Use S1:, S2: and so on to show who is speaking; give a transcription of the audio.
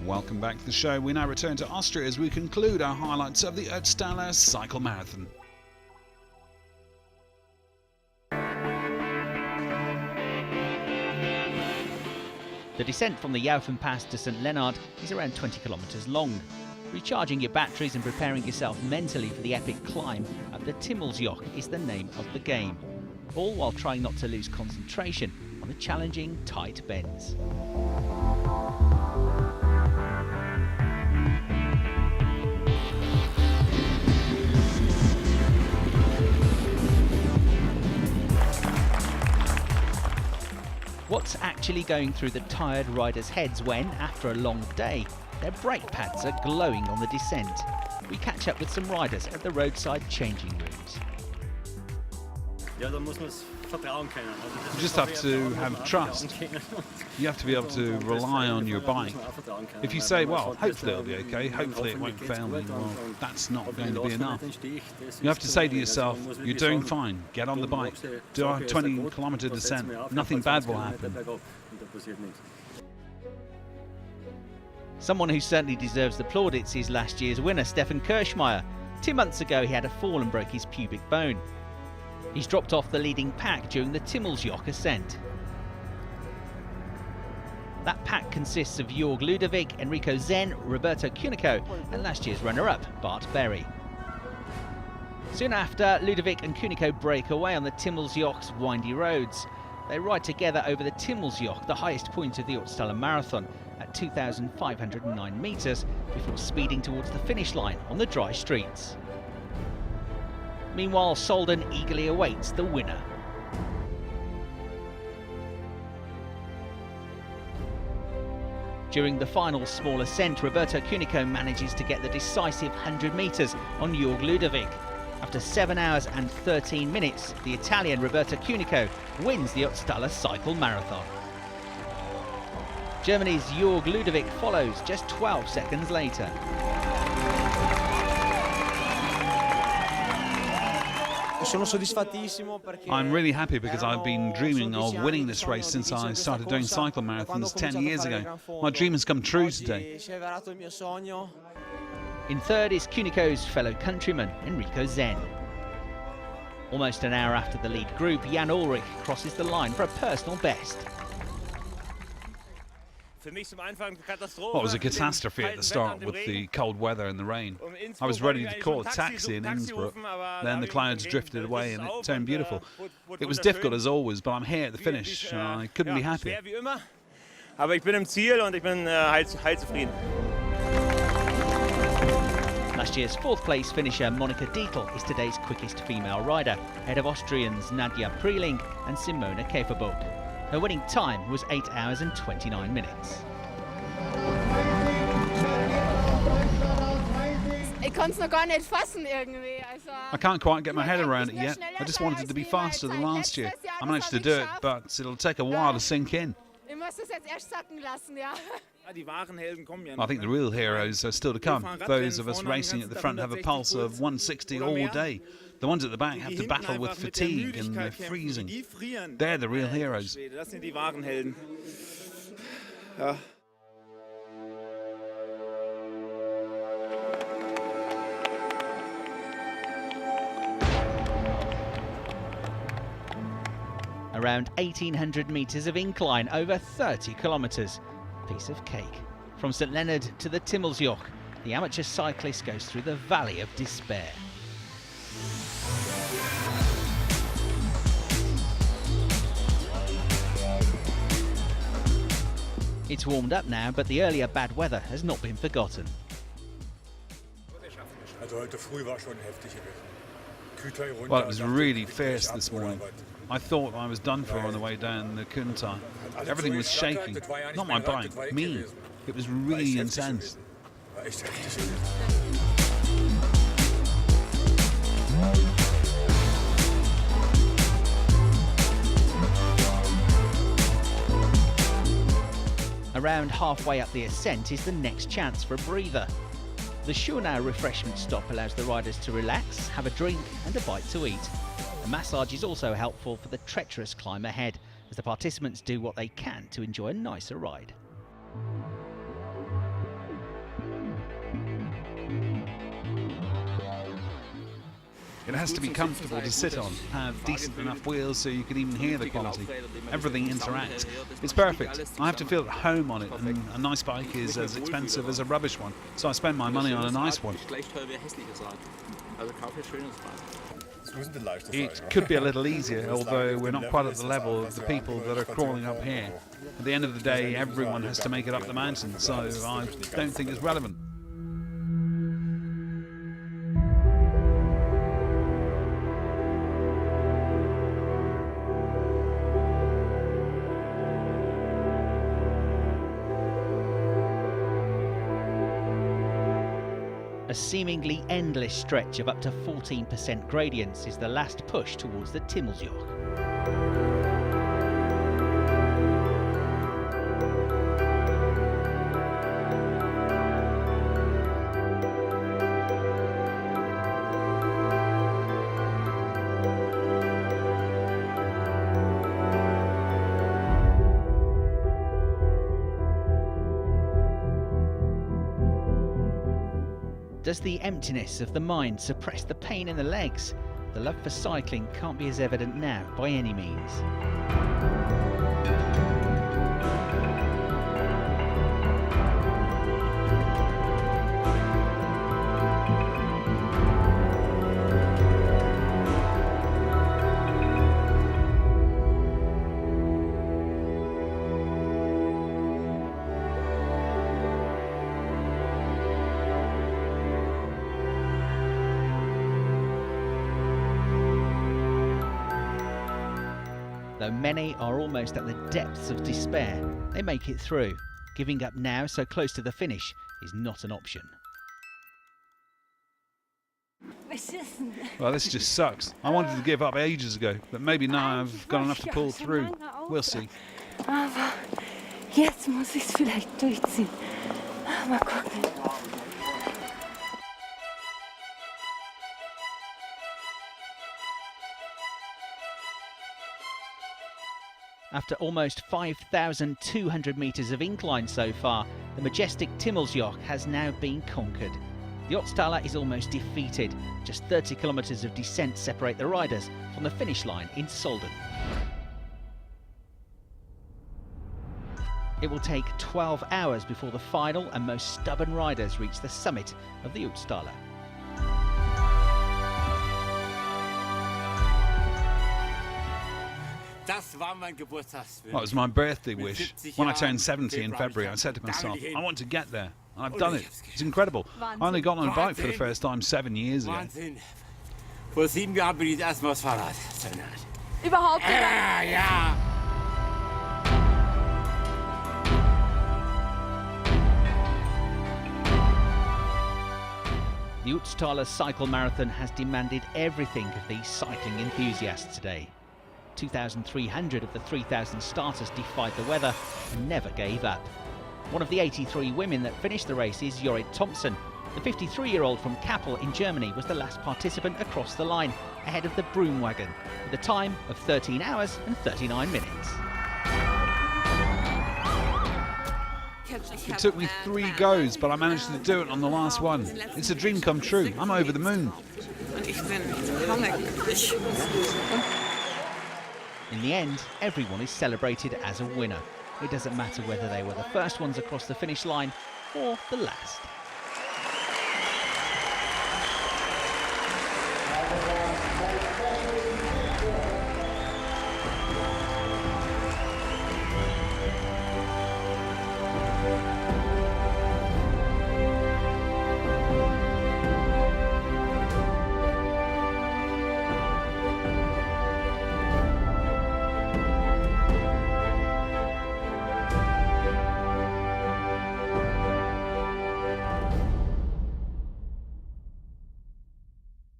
S1: Welcome back to the show. We now return to Austria as we conclude our highlights of the Ötztaler Cycling Marathon.
S2: The descent from the Jaufen Pass to St Leonard is around 20 kilometres long. Recharging your batteries and preparing yourself mentally for the epic climb up the Timmelsjoch is the name of the game, all while trying not to lose concentration on the challenging, tight bends. What's actually going through the tired riders' heads when, after a long day, their brake pads are glowing on the descent? We catch up with some riders at the roadside changing rooms.
S1: You just have to have trust. You have to be able to rely on your bike. If you say, well, hopefully it'll be okay, hopefully it won't fail me, well, that's not going to be enough. You have to say to yourself, you're doing fine, get on the bike, do a 20-kilometre descent, nothing bad will happen.
S2: Someone who certainly deserves the plaudits is last year's winner, Stefan Kirschmeier. 2 months ago he had a fall and broke his pubic bone. He's dropped off the leading pack during the Timmelsjoch ascent. That pack consists of Jörg Ludovic, Enrico Zen, Roberto Cunico and last year's runner-up, Bart Berry. Soon after, Ludovic and Cunico break away on the Timmelsjoch's windy roads. They ride together over the Timmelsjoch, the highest point of the Ötztaler Marathon, at 2,509 metres, before speeding towards the finish line on the dry streets. Meanwhile, Solden eagerly awaits the winner. During the final small ascent, Roberto Cunico manages to get the decisive 100 metres on Jörg Ludovic. After 7 hours and 13 minutes, the Italian Roberto Cunico wins the Ötztaler Cycling Marathon. Germany's Jörg Ludovic follows just 12 seconds later.
S1: I'm really happy because I've been dreaming of winning this race since I started doing cycling marathons 10 years ago. My dream has come true today.
S2: In third is Cunico's fellow countryman, Enrico Zen. Almost an hour after the lead group, Jan Ulrich crosses the line for a personal best.
S1: Well, it was a catastrophe at the start with the cold weather and the rain. I was ready to call a taxi in Innsbruck. Then the clouds drifted away and it turned beautiful. It was difficult as always, but I'm here at the finish and I couldn't be happier.
S3: Aber ich bin im Ziel und ich bin heilzufrieden.
S2: Last year's fourth place finisher Monika Dietl is today's quickest female rider, ahead of Austrians Nadja Prieling and Simona Käferbock. Her winning time was 8 hours and 29 minutes.
S1: I can't quite get my head around it yet. I just wanted to be faster than last year. I managed to do it, but it'll take a while to sink in. I think the real heroes are still to come. Those of us racing at the front have a pulse of 160 all day. The ones at the back have to battle with fatigue and they're freezing. They're the real heroes.
S2: Around 1,800 metres of incline, over 30 kilometres. Piece of cake. From St Leonard to the Timmelsjoch, the amateur cyclist goes through the valley of despair. It's warmed up now, but the earlier bad weather has not been forgotten.
S1: Well, it was really fierce this morning. I thought I was done for on the way down the Kuntal. Everything was shaking. Not my bike, me. It was really intense.
S2: Around halfway up the ascent is the next chance for a breather. The Schönau refreshment stop allows the riders to relax, have a drink and a bite to eat. A massage is also helpful for the treacherous climb ahead, as the participants do what they can to enjoy a nicer ride.
S1: It has to be comfortable to sit on, have decent enough wheels so you can even hear the quality. Everything interacts. It's perfect. I have to feel at home on it, and a nice bike is as expensive as a rubbish one, so I spend my money on a nice one. It could be a little easier, although we're not quite at the level of the people that are crawling up here. At the end of the day, everyone has to make it up the mountain, so I don't think it's relevant.
S2: A seemingly endless stretch of up to 14% gradients is the last push towards the Timmelsjoch. Does the emptiness of the mind suppress the pain in the legs? The love for cycling can't be as evident now by any means. Though many are almost at the depths of despair, they make it through. Giving up now, so close to the finish, is not an option.
S1: Well, this just sucks. I wanted to give up ages ago, but maybe now I've got enough to pull through. We'll see.
S4: Aber jetzt muss ich es vielleicht durchziehen. Mal gucken.
S2: After almost 5,200 metres of incline so far, the majestic Timmelsjoch has now been conquered. The Ötztaler is almost defeated. Just 30 kilometres of descent separate the riders from the finish line in Solden. It will take 12 hours before the final and most stubborn riders reach the summit of the Ötztaler.
S1: Well, it was my birthday wish. When I turned 70 in February, I said to myself, I want to get there. And I've done it. It's incredible. I only got on a bike for the first time 7 years ago.
S5: Vor 7 Jahren bin ich das erste Mal aufs Fahrrad.
S4: Überhaupt nicht.
S5: Ja.
S2: The Ötztaler Cycling Marathon has demanded everything of these cycling enthusiasts today. 2,300 of the 3,000 starters defied the weather and never gave up. One of the 83 women that finished the race is Jorrit Thompson. The 53-year-old from Kappel in Germany was the last participant across the line, ahead of the broom wagon, with a time of 13 hours and 39 minutes.
S1: It took me 3 goes, but I managed to do it on the last one. It's a dream come true. I'm over the moon.
S2: In the end, everyone is celebrated as a winner. It doesn't matter whether they were the first ones across the finish line or the last.